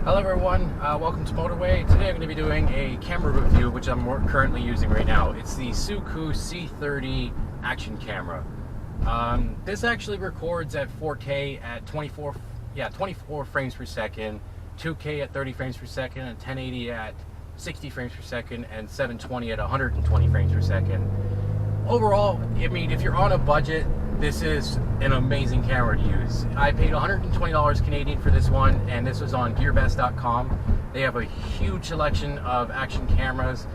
Hello everyone, welcome to MotorWay. Today I'm going to be doing a camera review which I'm currently using right now. It's the SooCoo C30 action camera. This actually records at 4K at 24 frames per second, 2K at 30 frames per second, and 1080 at 60 frames per second, and 720 at 120 frames per second. Overall, I mean, if you're on a budget, this is an amazing camera to use. I paid $120 Canadian for this one, and this was on gearbest.com. They have a huge selection of action cameras,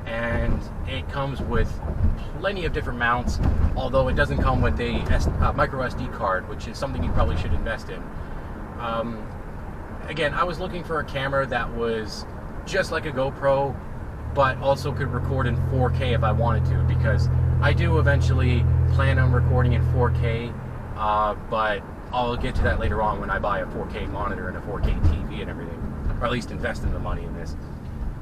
and it comes with plenty of different mounts, although it doesn't come with a micro SD card, which is something you probably should invest in. Again, I was looking for a camera that was just like a GoPro, but also could record in 4K if I wanted to, because I do eventually plan on recording in 4K, but I'll get to that later on when I buy a 4K monitor and a 4K TV and everything, or at least invest in the money in this.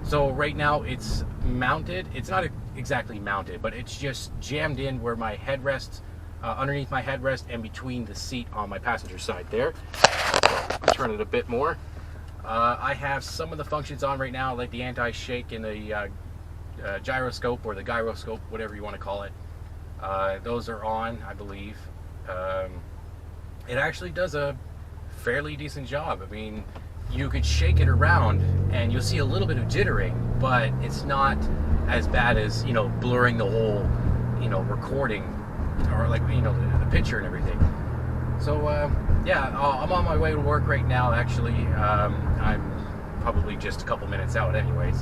So right now it's mounted. It's not exactly mounted, but it's just jammed in where my head rests, underneath my headrest and between the seat on my passenger side there. I'll turn it a bit more. I have some of the functions on right now, like the anti-shake and the gyroscope, or the gyroscope, whatever you want to call it. Those are on, I believe. It actually does a fairly decent job. I mean, you could shake it around and you'll see a little bit of jittering, but it's not as bad as, you know, blurring the whole, you know, recording, or like, you know, the picture and everything. So yeah, I'm on my way to work right now. Actually, I'm probably just a couple minutes out anyways.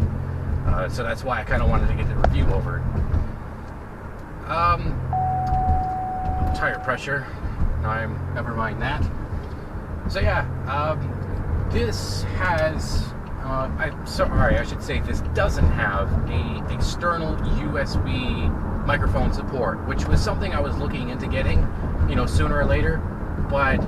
So that's why I kind of wanted to get the review over. Tire pressure. Never mind that. So yeah, this has. I should say this doesn't have a external USB microphone support, which was something I was looking into getting, you know, sooner or later. But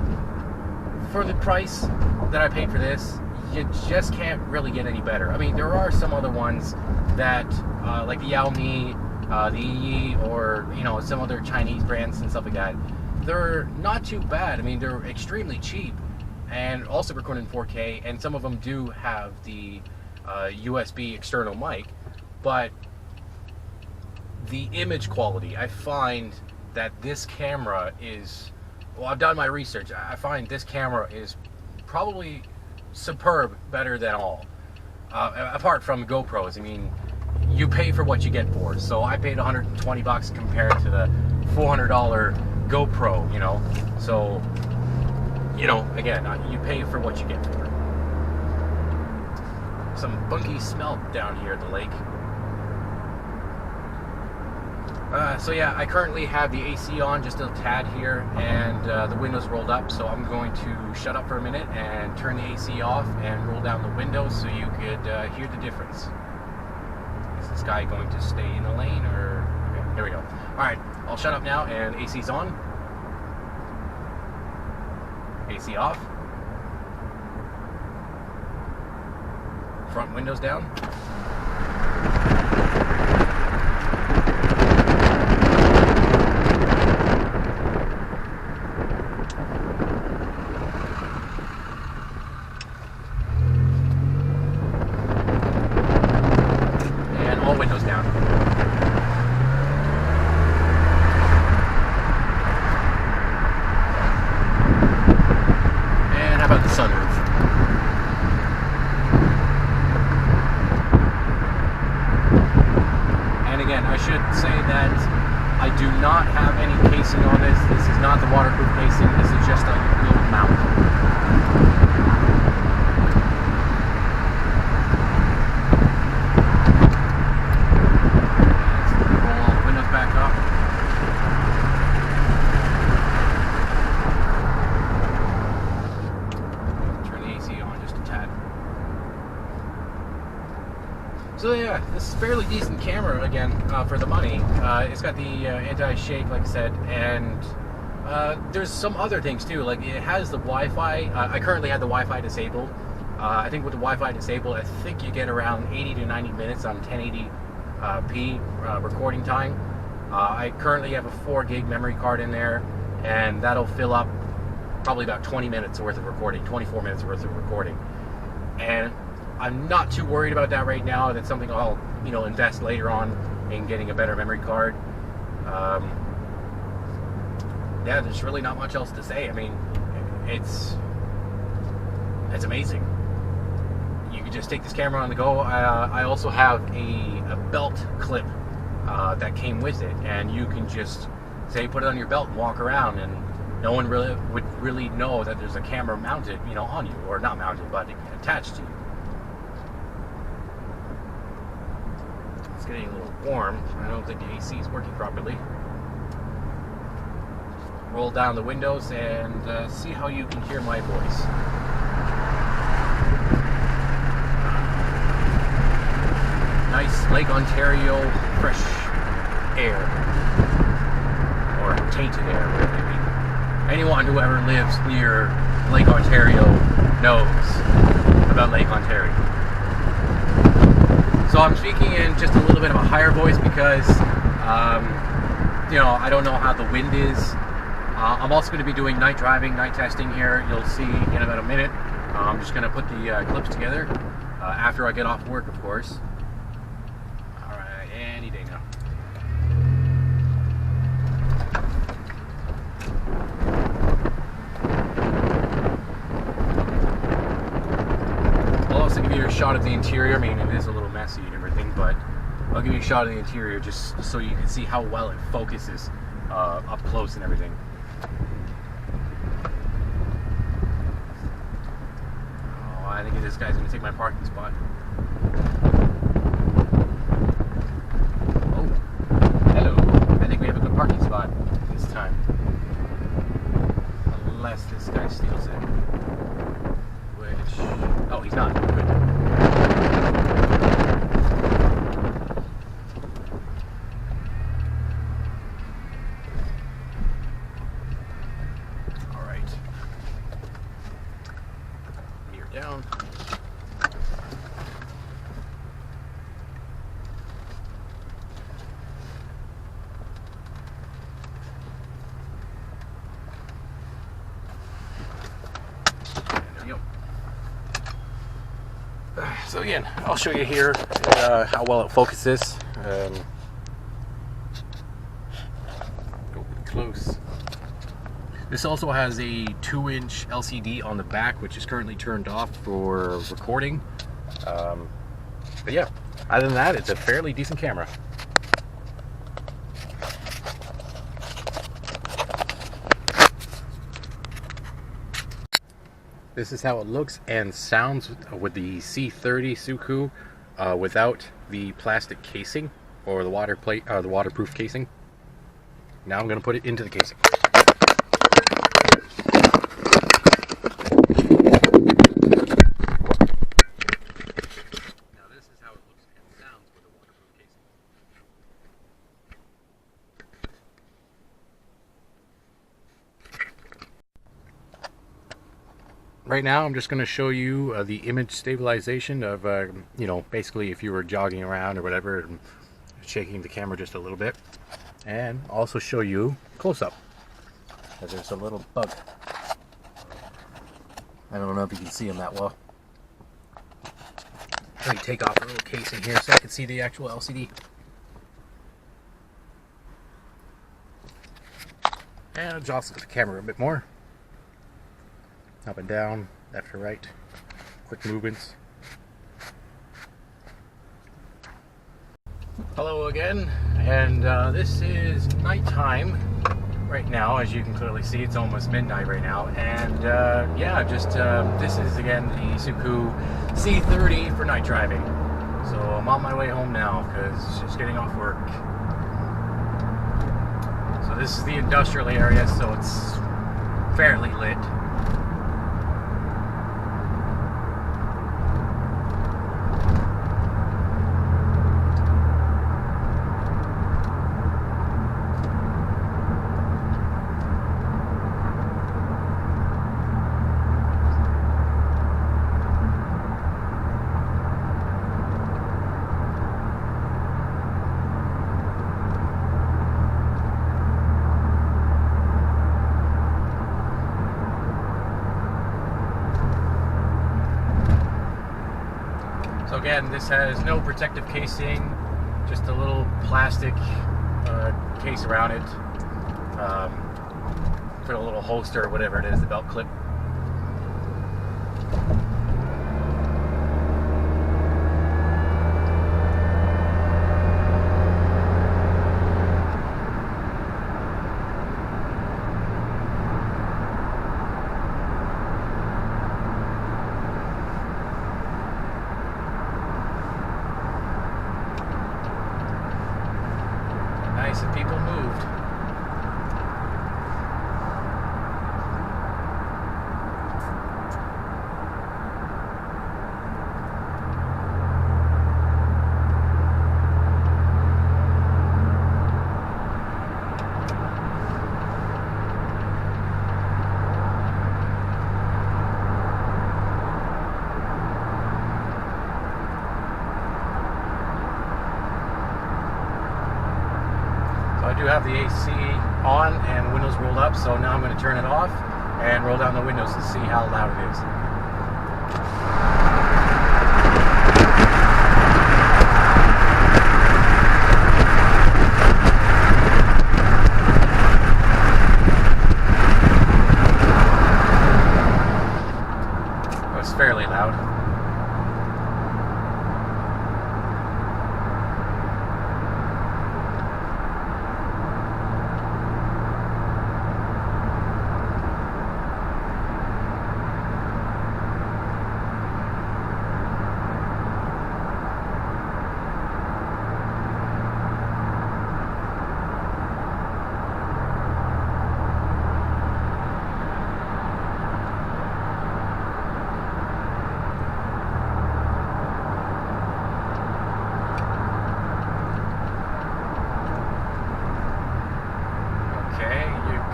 for the price that I paid for this, you just can't really get any better. I mean, there are some other ones that, like the Xiaomi, the Yi, or, you know, some other Chinese brands and stuff like that. They're not too bad. I mean, they're extremely cheap and also record in 4K, and some of them do have the USB external mic, but the image quality, I find that this camera is, well, I've done my research. I find this camera is probably superb, better than all. Apart from GoPros, I mean, you pay for what you get for. So I paid 120 bucks compared to the $400 GoPro, you know. So, you know, again, you pay for what you get for. Some funky smell down here at the lake. So yeah, I currently have the AC on just a tad here, and the windows rolled up, so I'm going to shut up for a minute and turn the AC off and roll down the windows so you could hear the difference. Is this guy going to stay in the lane, or... Okay, here we go. Alright, I'll shut up now, and AC's on. AC off. Front windows down. Windows down. And how about the sunroof? And again, I should say that I do not have any casing on this. This is not the waterproof casing. This is just a little mount. So yeah, this is a fairly decent camera, again, for the money. It's got the anti-shake, like I said, and there's some other things too. Like, it has the Wi-Fi. I currently have the Wi-Fi disabled. I think with the Wi-Fi disabled, I think you get around 80 to 90 minutes on 1080p recording time. I currently have a 4 gig memory card in there, and that'll fill up probably about 20 minutes worth of recording, 24 minutes worth of recording. and I'm not too worried about that right now. That's something I'll, you know, invest later on in getting a better memory card. Yeah, there's really not much else to say. I mean, it's amazing. You can just take this camera on the go. I also have a belt clip that came with it, and you can just say put it on your belt and walk around, and no one would really know that there's a camera mounted, you know, on you, or not mounted, but attached to you. It's getting a little warm. I don't think the AC is working properly. Roll down the windows and see how you can hear my voice. Nice Lake Ontario fresh air, or tainted air, maybe. Anyone who ever lives near Lake Ontario knows about Lake Ontario. So I'm speaking in just a little bit of a higher voice because, you know, I don't know how the wind is. I'm also going to be doing night driving, night testing here. You'll see in about a minute. I'm just going to put the clips together after I get off work, of course. Alright, any day now. I'll also give you a shot of the interior. I mean, it is a little messy and everything, but I'll give you a shot of the interior just so you can see how well it focuses up close and everything. I think this guy's going to take my parking spot. Oh, hello. I think we have a good parking spot this time. Unless this guy steals it. Which... oh, he's not. Good. Down. There we go. So again, I'll show you here how well it focuses. Go close. This also has a 2-inch LCD on the back, which is currently turned off for recording. But yeah, other than that, it's a fairly decent camera. This is how it looks and sounds with the C30 SooCoo without the plastic casing or the the waterproof casing. Now I'm going to put it into the casing. Right now I'm just going to show you the image stabilization of, you know, basically if you were jogging around or whatever, and shaking the camera just a little bit, and also show you close-up, because there's a little bug. I don't know if you can see him that well. Let me take off the little casing here so I can see the actual LCD. And adjust the camera a bit more. Up and down, left to right, quick movements. Hello again, and this is nighttime right now. As you can clearly see, it's almost midnight right now, and yeah, just this is again the SooCoo C30 for night driving. So I'm on my way home now because just getting off work. So this is the industrial area, so it's fairly lit. So again, this has no protective casing, just a little plastic case around it. Put a little holster or whatever it is, the belt clip. Nice that people moved. I do have the AC on and windows rolled up, so now I'm going to turn it off and roll down the windows to see how loud it is. Oh, it's fairly loud.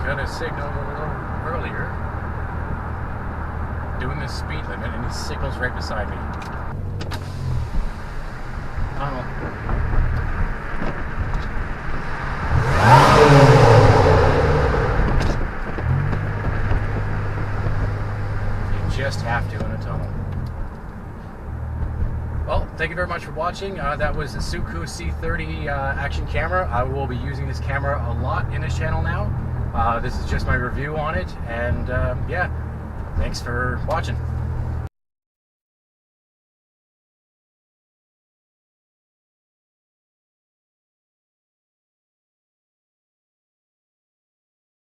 Got a signal a little earlier doing the speed limit, and he signals right beside me. You just have to in a tunnel. Well, thank you very much for watching. That was the SooCoo C30 action camera. I will be using this camera a lot in this channel now. This is just my review on it, and yeah, thanks for watching.